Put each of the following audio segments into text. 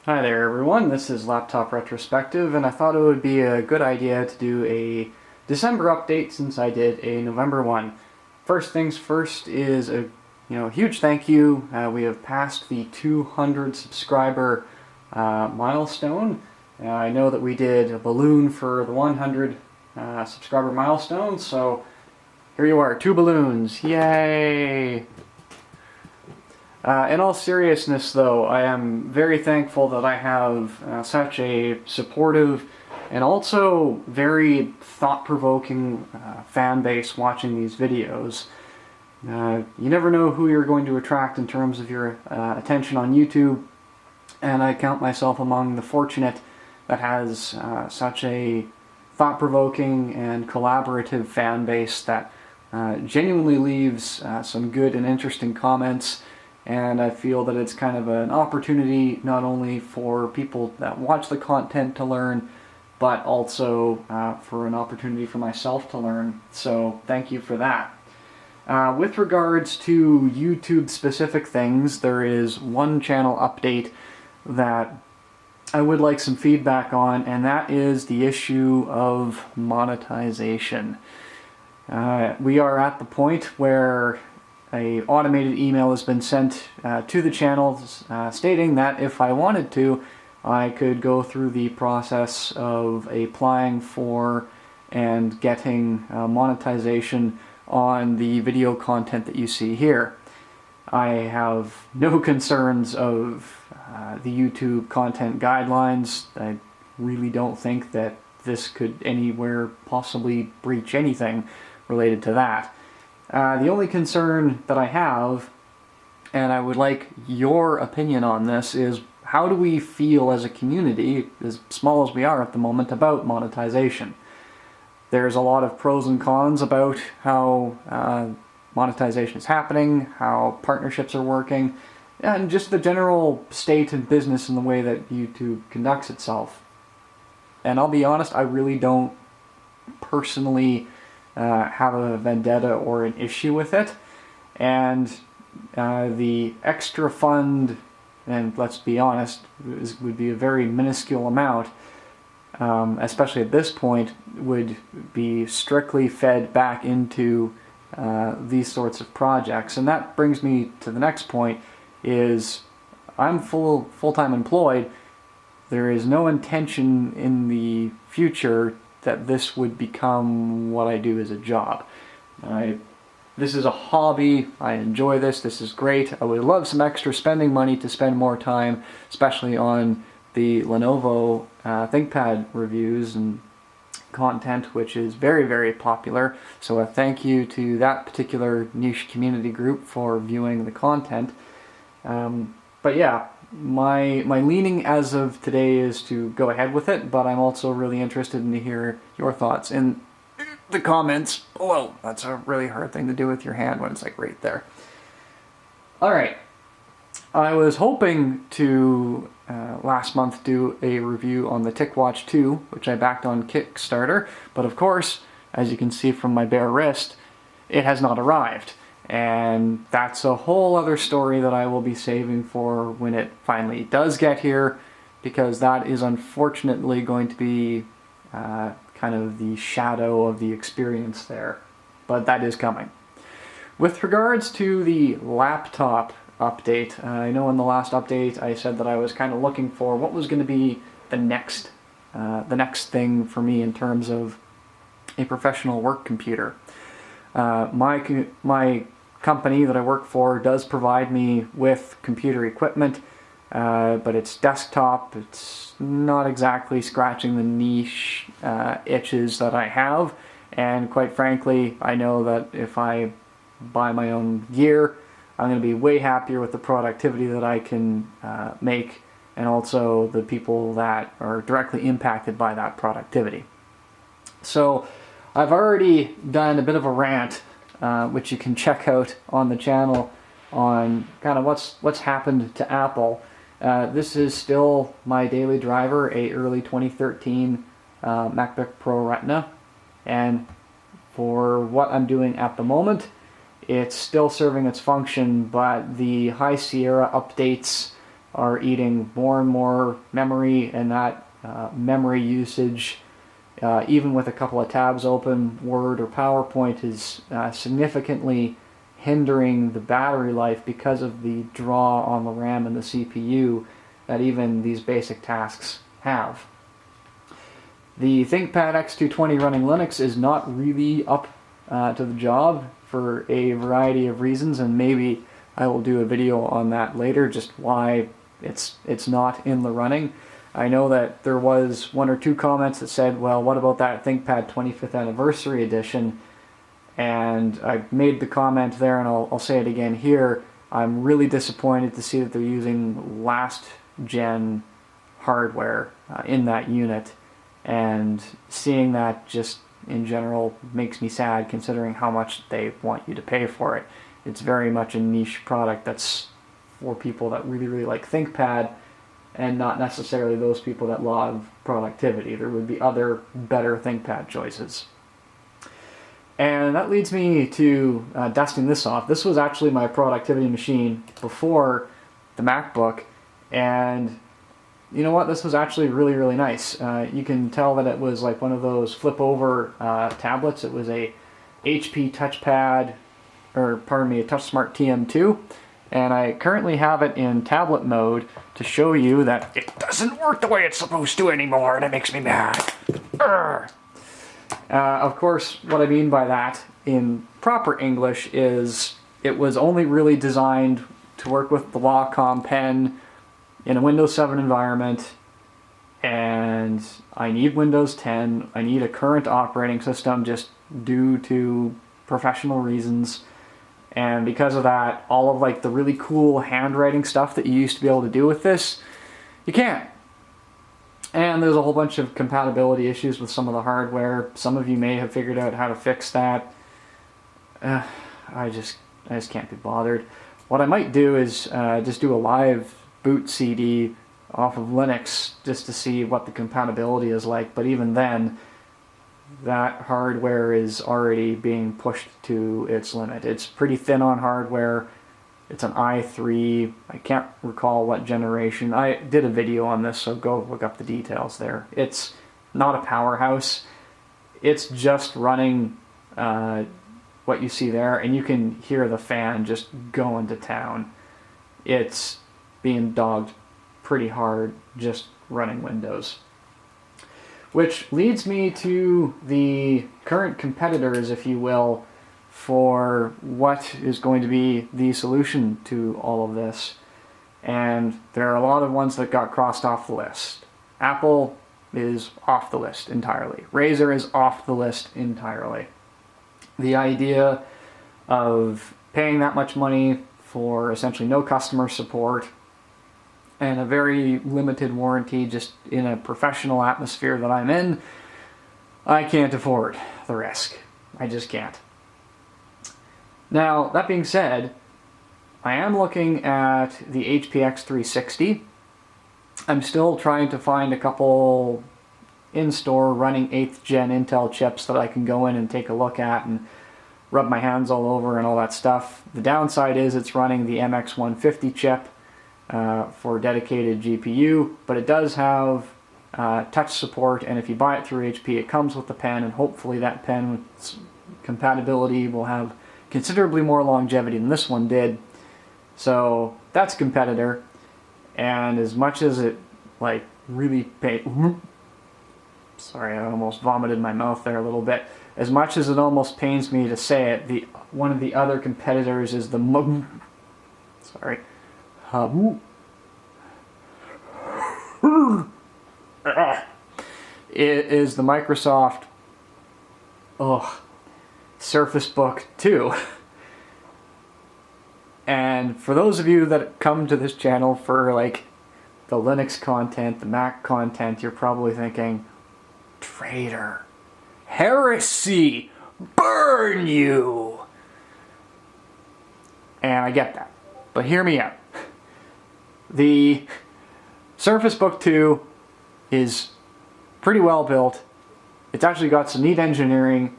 Hi there everyone, this is Laptop Retrospective, and I thought it would be a good idea to do a December update since I did a November one. First things first is a huge thank you. We have passed the 200 subscriber milestone. I know that we did a balloon for the 100 subscriber milestone, so here you are, 2 balloons, yay! In all seriousness, though, I am very thankful that I have such a supportive and also very thought-provoking fan base watching these videos. You never know who you're going to attract in terms of your attention on YouTube, and I count myself among the fortunate that has such a thought-provoking and collaborative fan base that genuinely leaves some good and interesting comments. And I feel that it's kind of an opportunity not only for people that watch the content to learn, but also for an opportunity for myself to learn. So thank you for that. With regards to YouTube specific things, there is one channel update that I would like some feedback on, and that is the issue of monetization. We are at the point where an automated email has been sent to the channel stating that if I wanted to, I could go through the process of applying for and getting monetization on the video content that you see here. I have no concerns of the YouTube content guidelines. I really don't think that this could anywhere possibly breach anything related to that. The only concern that I have, and I would like your opinion on this, is how do we feel as a community, as small as we are at the moment, about monetization? There's a lot of pros and cons about how monetization is happening, how partnerships are working, and just the general state of business and the way that YouTube conducts itself. And I'll be honest, I really don't personally have a vendetta or an issue with it, and the extra fund, and let's be honest, would be a very minuscule amount, especially at this point, would be strictly fed back into these sorts of projects. And that brings me to the next point, is I'm full-time employed. There is no intention in the future that this would become what I do as a job. This is a hobby. I enjoy this. This is great. I would love some extra spending money to spend more time, especially on the Lenovo ThinkPad reviews and content, which is very, very popular. So a thank you to that particular niche community group for viewing the content. But yeah, my leaning as of today is to go ahead with it, but I'm also really interested in to hear your thoughts in the comments below. That's a really hard thing to do with your hand when it's like right there. Alright, I was hoping to last month do a review on the TicWatch 2, which I backed on Kickstarter, but of course, as you can see from my bare wrist, it has not arrived. And that's a whole other story that I will be saving for when it finally does get here, because that is unfortunately going to be kind of the shadow of the experience there. But that is coming. With regards to the laptop update, I know in the last update I said that I was kind of looking for what was going to be the next thing for me in terms of a professional work computer. My company that I work for does provide me with computer equipment, but it's desktop. It's not exactly scratching the niche itches that I have, and quite frankly, I know that if I buy my own gear, I'm going to be way happier with the productivity that I can make, and also the people that are directly impacted by that productivity. So I've already done a bit of a rant, which you can check out on the channel, on kind of what's happened to Apple. This is still my daily driver, a early 2013 MacBook Pro Retina, and for what I'm doing at the moment, it's still serving its function, but the High Sierra updates are eating more and more memory, and that memory usage, even with a couple of tabs open, Word or PowerPoint, is significantly hindering the battery life because of the draw on the RAM and the CPU that even these basic tasks have. The ThinkPad X220 running Linux is not really up to the job for a variety of reasons, and maybe I will do a video on that later, just why it's not in the running. I know that there was 1 or 2 comments that said, well, what about that ThinkPad 25th Anniversary Edition? And I made the comment there, and I'll say it again here. I'm really disappointed to see that they're using last gen hardware in that unit, and seeing that just in general makes me sad, considering how much they want you to pay for it. It's very much a niche product that's for people that really, really like ThinkPad, and not necessarily those people that love productivity. There would be other better ThinkPad choices. And that leads me to dusting this off. This was actually my productivity machine before the MacBook, and you know what? This was actually really, really nice. You can tell that it was like one of those flip-over tablets. It was a HP touchpad, or pardon me, a TouchSmart TM2, and I currently have it in tablet mode to show you that it doesn't work the way it's supposed to anymore, and it makes me mad. Of course, what I mean by that in proper English is it was only really designed to work with the Wacom pen in a Windows 7 environment, and I need Windows 10. I need a current operating system just due to professional reasons, and because of that, all of like the really cool handwriting stuff that you used to be able to do with this, you can't. And there's a whole bunch of compatibility issues with some of the hardware. Some of you may have figured out how to fix that. I just can't be bothered. What I might do is just do a live boot CD off of Linux just to see what the compatibility is like. But even then, that hardware is already being pushed to its limit. It's pretty thin on hardware. It's an i3. I can't recall what generation. I did a video on this, so go look up the details there. It's not a powerhouse. It's just running what you see there, and you can hear the fan just going to town. It's being dogged pretty hard just running Windows. Which leads me to the current competitors, if you will, for what is going to be the solution to all of this. And there are a lot of ones that got crossed off the list. Apple is off the list entirely. Razer is off the list entirely. The idea of paying that much money for essentially no customer support and a very limited warranty just in a professional atmosphere that I'm in, I can't afford the risk. I just can't. Now, that being said, I am looking at the HP X360. I'm still trying to find a couple in-store running 8th gen Intel chips that I can go in and take a look at and rub my hands all over and all that stuff. The downside is it's running the MX150 chip for dedicated GPU, but it does have touch support, and if you buy it through HP, it comes with the pen, and hopefully that pen's compatibility will have considerably more longevity than this one did. So that's a competitor, and as much as it like really sorry, I almost vomited my mouth there a little bit. As much as it almost pains me to say it, one of the other competitors is the sorry. It is the Microsoft Surface Book 2. And for those of you that come to this channel for like the Linux content, the Mac content, you're probably thinking, traitor, heresy, burn you. And I get that. But hear me out. The Surface Book 2 is pretty well built. It's actually got some neat engineering.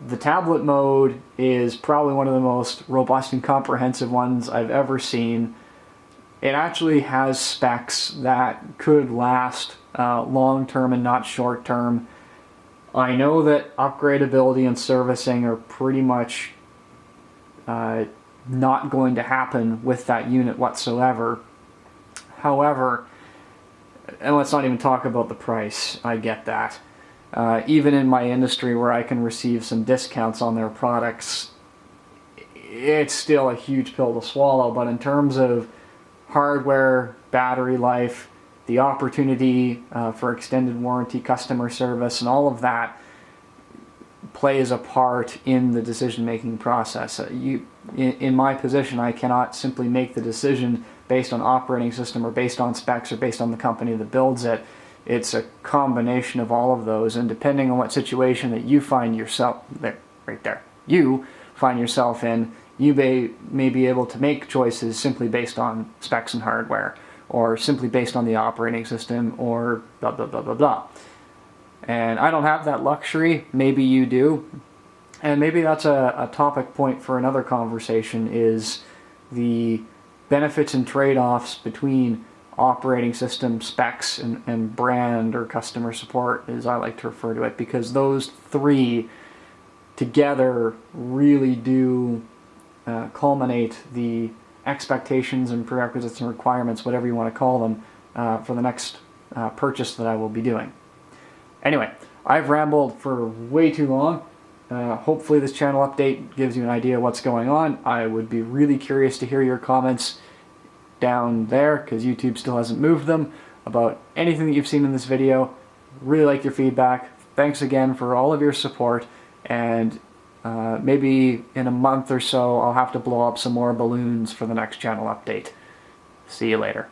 The tablet mode is probably one of the most robust and comprehensive ones I've ever seen. it actually has specs that could last long term and not short term. I know that upgradability and servicing are pretty much not going to happen with that unit whatsoever. However, and let's not even talk about the price, I get that. Even in my industry where I can receive some discounts on their products, it's still a huge pill to swallow. But in terms of hardware, battery life, the opportunity for extended warranty, customer service, and all of that plays a part in the decision-making process. In my position, I cannot simply make the decision based on operating system or based on specs or based on the company that builds it. It's a combination of all of those, and depending on what situation that you find yourself you find yourself in, you may be able to make choices simply based on specs and hardware, or simply based on the operating system, or blah blah blah blah blah. And I don't have that luxury. Maybe you do, and maybe that's a topic point for another conversation, is the benefits and trade-offs between operating system, specs, and brand or customer support, as I like to refer to it, because those three together really do culminate the expectations and prerequisites and requirements, whatever you want to call them, for the next purchase that I will be doing. Anyway, I've rambled for way too long. Hopefully this channel update gives you an idea of what's going on. I would be really curious to hear your comments down there, because YouTube still hasn't moved them, about anything that you've seen in this video. Really like your feedback. Thanks again for all of your support, and maybe in a month or so I'll have to blow up some more balloons for the next channel update. See you later.